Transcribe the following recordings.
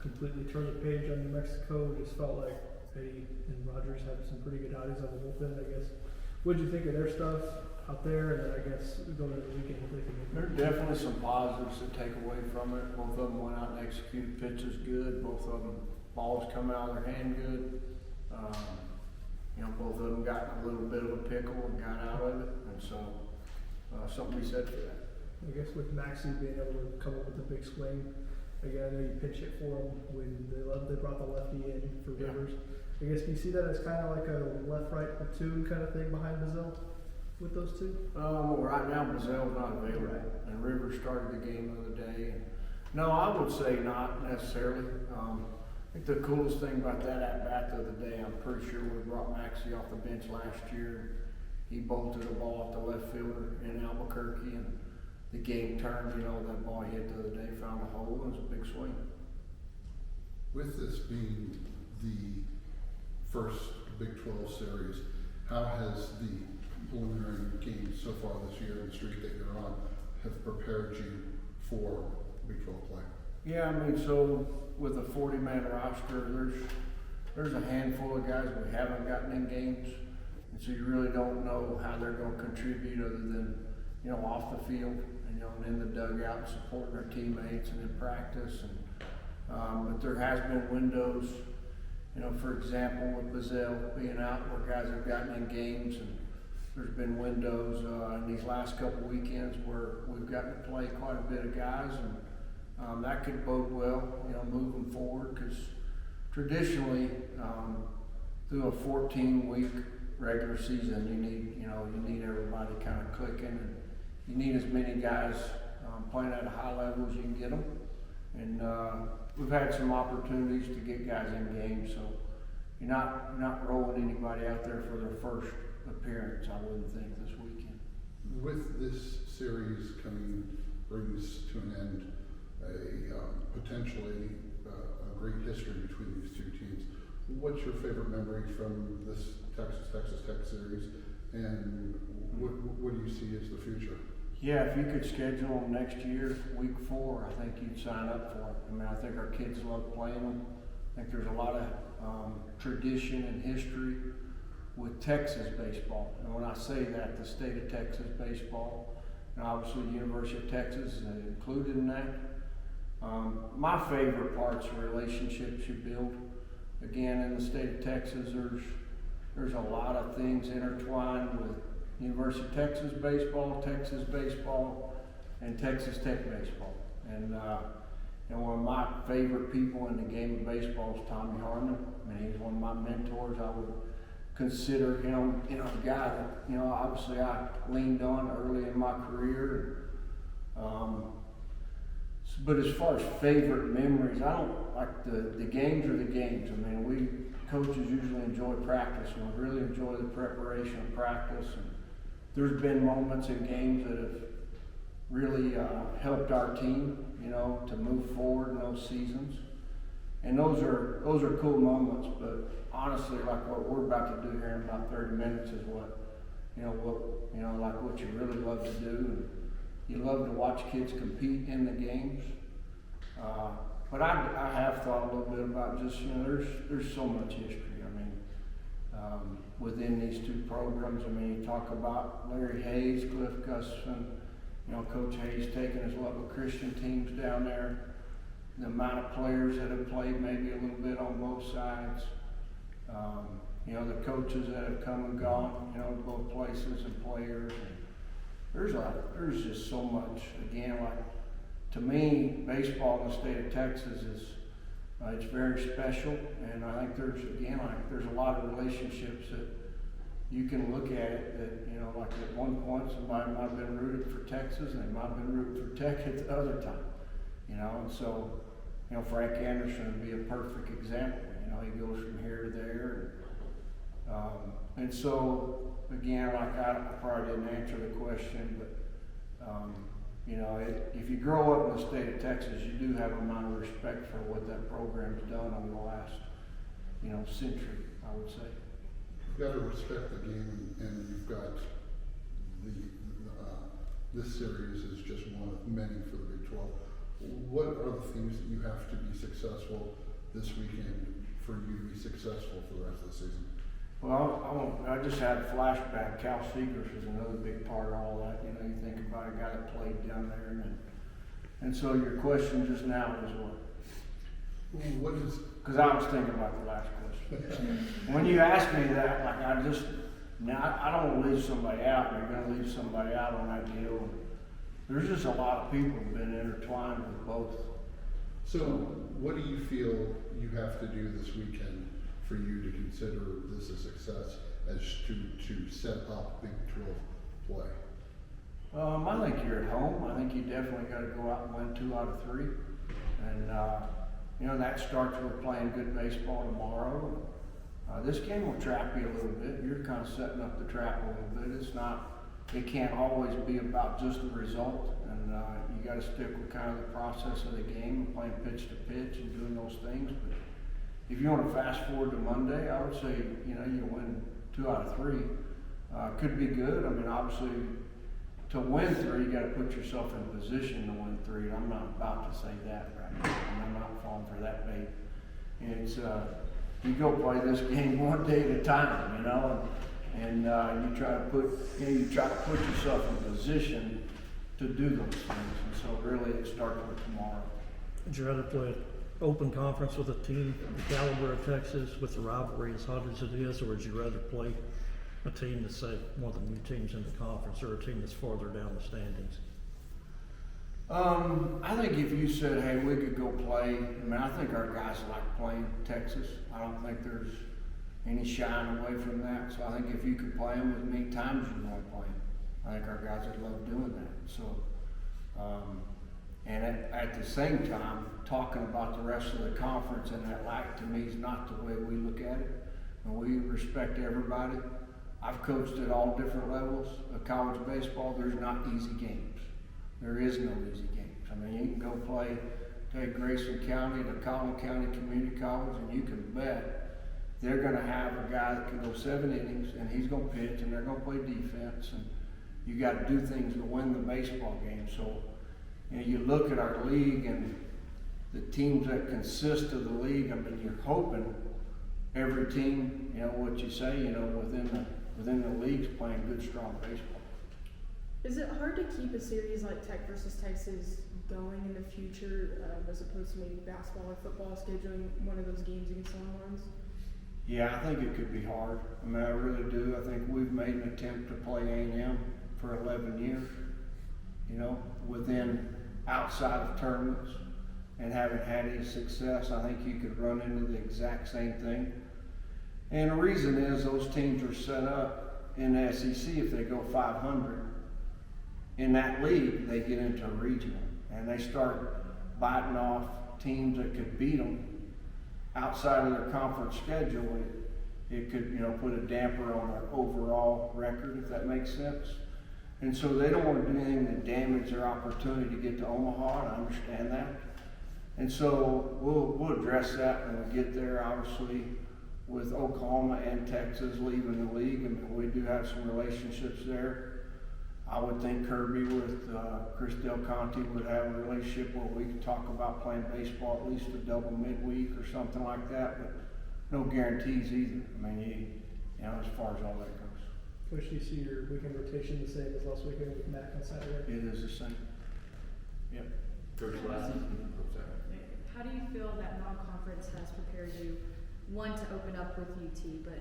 completely turn the page on New Mexico. It just felt like Eddie and Rogers had some pretty good outings on the bullpen, I guess. What did you think of their stuff out there? And then I guess going into the weekend, hopefully they can make There are definitely some positives to take away from it. Both of them went out and executed pitches good. Both of them balls come out of their hand good. Both of them got in a little bit of a pickle and got out of it, and so something to be said for that. I guess with Maxie being able to come up with a big swing, again, I know you pitch it for him when they brought the lefty in for Rivers. I guess do you see that as kind of like a left-right platoon kind of thing behind Bazell with those two? Right now, Bazell's not available, and Rivers started the game the other day. No, I would say not necessarily. I think the coolest thing about that at-bat the other day, I'm pretty sure we brought Maxie off the bench last year. He bolted a ball off the left fielder in Albuquerque, and the game turned. That ball he hit the other day found a hole, and it was a big swing. With this being the first Big 12 series, how has the preliminary games so far this year and the streak that you're on have prepared you for Big 12 play? Yeah, so with a 40-man roster, there's a handful of guys we haven't gotten in games, and so you really don't know how they're going to contribute other than off the field and in the dugout and supporting their teammates and in practice. But there has been windows, for example, with Bazell being out where guys have gotten in games, and there's been windows in these last couple weekends where we've gotten to play quite a bit of guys, and that could bode well, moving forward, because traditionally through a 14-week regular season, you need everybody kind of clicking, and you need as many guys playing at a high level as you can get them. And we've had some opportunities to get guys in games, so you're not rolling anybody out there for their first appearance, I wouldn't think, this weekend. With this series brings to an end potentially a great history between these two teams. What's your favorite memory from this Texas Tech series, and what do you see as the future? Yeah, if you could schedule them next year, week 4, I think you'd sign up for it. I think our kids love playing them. I think there's a lot of tradition and history with Texas baseball. And when I say that, the state of Texas baseball, and obviously the University of Texas is included in that. My favorite parts are relationships you build. Again, in the state of Texas, there's a lot of things intertwined with University of Texas baseball, and Texas Tech baseball. And one of my favorite people in the game of baseball is Tommy Harmon. He's one of my mentors. I would consider him, a guy that, obviously I leaned on early in my career. But as far as favorite memories, I don't like the games are the games. We coaches usually enjoy practice, and we really enjoy the preparation of practice. And there's been moments in games that have really helped our team, to move forward in those seasons. And those are cool moments. But honestly, like what we're about to do here in about 30 minutes is what you really love to do. And you love to watch kids compete in the games. But I have thought a little bit about just, there's so much history. Within these two programs, you talk about Larry Hayes, Cliff Gustafson, Coach Hayes taking his Leblanc Christian teams down there, the amount of players that have played maybe a little bit on both sides, the coaches that have come and gone, both places and players. And there's just so much. Again, to me, baseball in the state of Texas is it's very special, and I think there's a lot of relationships that you can look at it that, at one point somebody might have been rooted for Texas and they might have been rooted for Tech at the other time, and so, Frank Anderson would be a perfect example. He goes from here to there, and so, again, I probably didn't answer the question, but, if you grow up in the state of Texas, you do have a amount of respect for what that program's done over the last, century, I would say. You've got to respect the game, and you've got this series is just one of many for the Big 12. what are the things that you have to be successful this weekend for you to be successful for the rest of the season? Well, I just had a flashback. Cal Seegers was another big part of all that. You know, you think about a guy that played down there, and so your question just now was what? What is, Because I was thinking about the last question. When you ask me that, like I don't want to leave somebody out. You're going to leave somebody out on that deal. There's just a lot of people who've been intertwined with both. so what do you feel you have to do this weekend for you to consider this a success as to set up Big 12 play? I think you're at home. I think you definitely got to go out and win 2 out of 3. And, you know, that starts with playing good baseball tomorrow. This game will trap you a little bit. You're kind of setting up the trap a little bit. It can't always be about just the result. And you got to stick with kind of the process of the game, playing pitch to pitch and doing those things. But if you want to fast forward to Monday, I would say, you know, you win 2 out of 3. Could be good. I mean, obviously, to win 3, you got to put yourself in position to win 3. I'm not about to say that right now. I'm not falling for that bait. It's you go play this game one day at a time, you know, and you try to put yourself in position to do those things. And so really, it starts with tomorrow. Would you rather play an open conference with a team the caliber of Texas with the rivalry as hot as it is, or would you rather play a team that's, say, one of the new teams in the conference, or a team that's farther down the standings? I think if you said, hey, we could go play, I mean, I think our guys like playing Texas. I don't think there's any shying away from that. So I think if you could play them as many times as you want to play them, I think our guys would love doing that. So, and at the same time, talking about the rest of the conference and that to me is not the way we look at it. And we respect everybody. I've coached at all different levels of college baseball. There's not easy games. There is no easy games. I mean, you can go take Grayson County to Collin County Community College, and you can bet they're going to have a guy that can go 7 innings, and he's going to pitch, and they're going to play defense, and you got to do things to win the baseball game. So, you know, you look at our league and the teams that consist of the league. I mean, you're hoping every team, you know, what you say, you know, within the league's playing good, strong baseball. Is it hard to keep a series like Tech versus Texas going in the future, as opposed to maybe basketball or football, scheduling one of those games against Longhorns? Yeah, I think it could be hard. I mean, I really do. I think we've made an attempt to play A&M for 11 years, you know, outside of tournaments, and haven't had any success. I think you could run into the exact same thing. And the reason is those teams are set up in the SEC. If they go 500 in that league, they get into a regional, and they start biting off teams that could beat them outside of their conference schedule. It could, you know, put a damper on their overall record, if that makes sense. And so they don't want to do anything to damage their opportunity to get to Omaha, and I understand that. And so we'll address that when we get there, obviously, with Oklahoma and Texas leaving the league, and we do have some relationships there. I would think Kirby with Chris Del Conte would have a relationship where we could talk about playing baseball at least a double midweek or something like that, but no guarantees either. I mean, you know, as far as all that goes. Coach, do you see your weekend rotation the same as last weekend with Mac on Saturday? It is the same. Yep. Coach Lefty. How do you feel that non-conference has prepared you, one, to open up with UT, but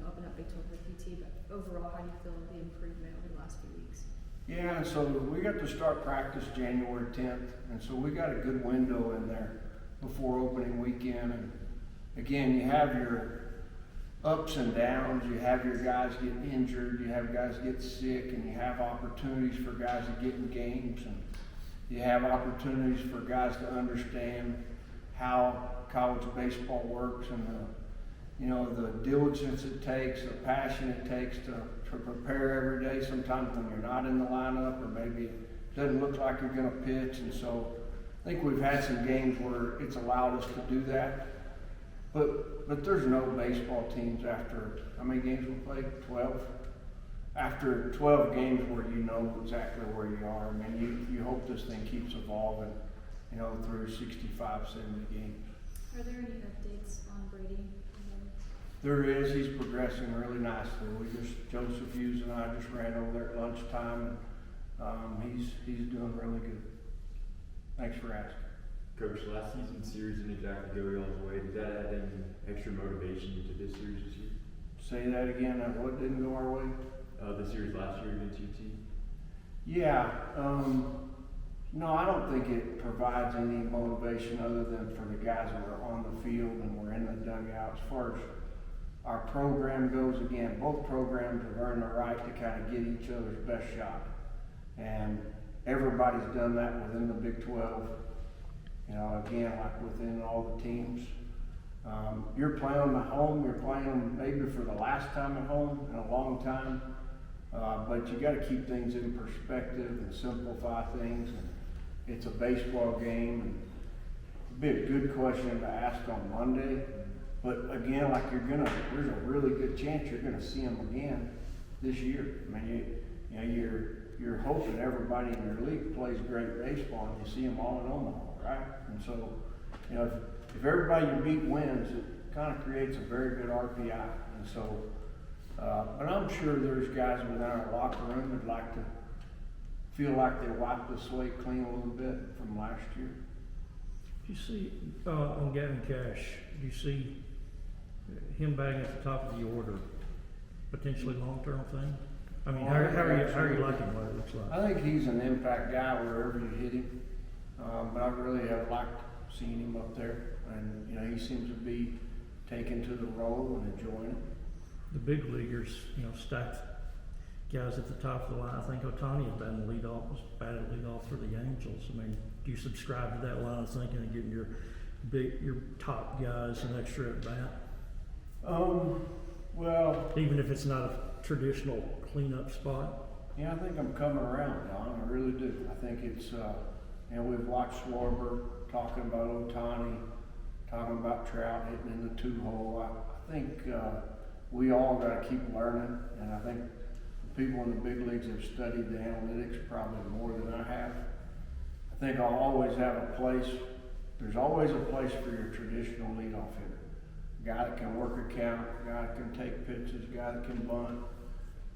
open up Big 12 with UT, but overall, how do you feel the improvement over the last few weeks? Yeah, so we got to start practice January 10th, and so we got a good window in there before opening weekend. And again, you have your ups and downs. You have your guys get injured, you have guys get sick, and you have opportunities for guys to get in games, and you have opportunities for guys to understand how college baseball works and the diligence it takes, the passion it takes to prepare every day. Sometimes when you're not in the lineup, or maybe it doesn't look like you're going to pitch. And so I think we've had some games where it's allowed us to do that. But there's no baseball teams after, how many games we played? 12? After 12 games where you know exactly where you are. I mean, you hope this thing keeps evolving. you know, through 65, 70 games. Are there any updates on Brady? There is, he's progressing really nicely. Joseph Hughes and I just ran over there at lunchtime, and he's doing really good. Thanks for asking. Coach, last season's series didn't exactly go y'all's way. Did that add any extra motivation into this series this year? Say that again, what didn't go our way? The series last year against UT? Yeah, no, I don't think it provides any motivation other than for the guys that are on the field and we're in the dugout. As far as our program goes, again, both programs have earned the right to kind of get each other's best shot. And everybody's done that within the Big 12. You know, again, like within all the teams. You're playing them at home, you're playing them maybe for the last time at home in a long time. But you got to keep things in perspective and simplify things. And it's a baseball game. And it'd be a good question to ask on Monday. But again, like there's a really good chance you're gonna see them again this year. I mean, you're hoping everybody in your league plays great baseball and you see them all in Omaha, right? And so, you know, if everybody you beat wins, it kind of creates a very good RPI. And so, but I'm sure there's guys within our locker room that'd like to feel like they wiped the slate clean a little bit from last year. Do you see, on Gavin Cash, do you see him batting at the top of the order, potentially long-term thing? I mean, how are you liking what it looks like? I think he's an impact guy wherever you hit him. But I really have liked seeing him up there. And, you know, he seems to be taken to the role and enjoying it. The big leaguers, you know, stacked guys at the top of the line. I think Otani had batted leadoff for the Angels. I mean, do you subscribe to that line of thinking and getting your top guys an extra at bat? Well, Even if it's not a traditional cleanup spot? yeah, I think I'm coming around, Don. I really do. I think it's, and we've watched Schwarber talking about Otani, talking about Trout hitting in the 2-hole. I think we all got to keep learning, and I think people in the big leagues have studied the analytics probably more than I have. I think I'll always have a place. There's always a place for your traditional leadoff hitter. A guy that can work a count, a guy that can take pitches, a guy that can bunt.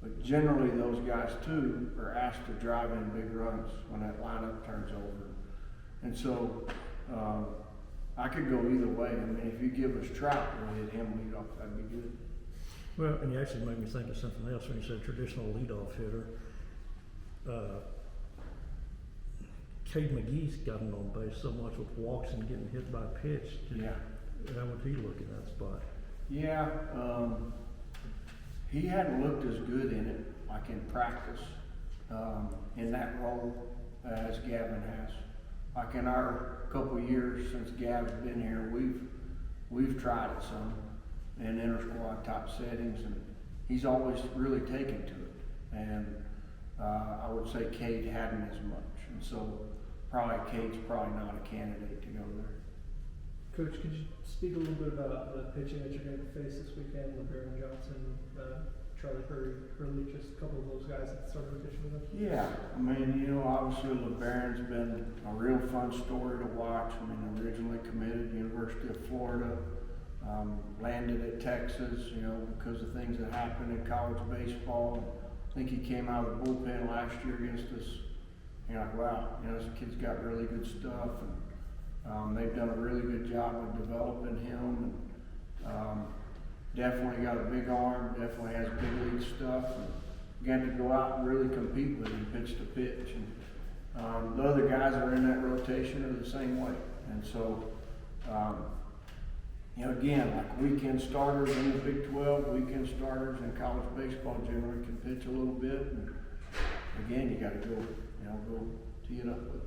But generally those guys too are asked to drive in big runs when that lineup turns over. And so I could go either way. I mean, if you give us Trout, we'll hit him leadoff, that'd be good. Well, and you actually made me think of something else when you said traditional leadoff hitter. Cade McGee's gotten on base so much with walks and getting hit by a pitch. Yeah. How would he look in that spot? Yeah, he hadn't looked as good in it, like in practice, in that role as Gavin has. Like in our couple of years since Gav's been here, we've tried it some in inter-squad type settings, and he's always really taken to it. And I would say Cade hadn't as much, and so Cade's probably not a candidate to go there. Coach, could you speak a little bit about the pitching that you're going to face this weekend? Brady Johnson, Charlie Hurley, just a couple of those guys that started pitching with them. Yeah, I mean, you know, obviously LeBaron's been a real fun story to watch. I mean, originally committed to University of Florida, landed at Texas, you know, because of things that happened in college baseball. I think he came out of the bullpen last year against us. You're like, wow, you know, this kid's got really good stuff. And they've done a really good job of developing him. And, definitely got a big arm, definitely has big league stuff. And got to go out and really compete with him pitch to pitch. And the other guys that are in that rotation are the same way. And so, you know, again, like weekend starters in the Big 12, weekend starters in college baseball generally can pitch a little bit. And again, you got to go tee it up with.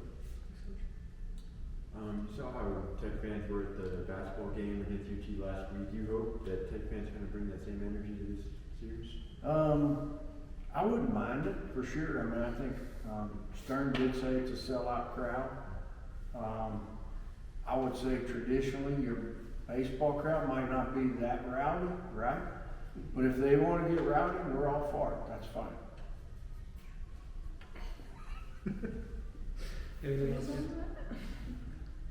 You saw how Tech fans were at the basketball game against UT last week. Do you hope that Tech fans are going to bring that same energy to this series? I wouldn't mind it for sure. I mean, I think Stern did say it's a sellout crowd. I would say traditionally your baseball crowd might not be that rowdy, right? But if they want to get rowdy, we're all for it. That's fine. Anything else?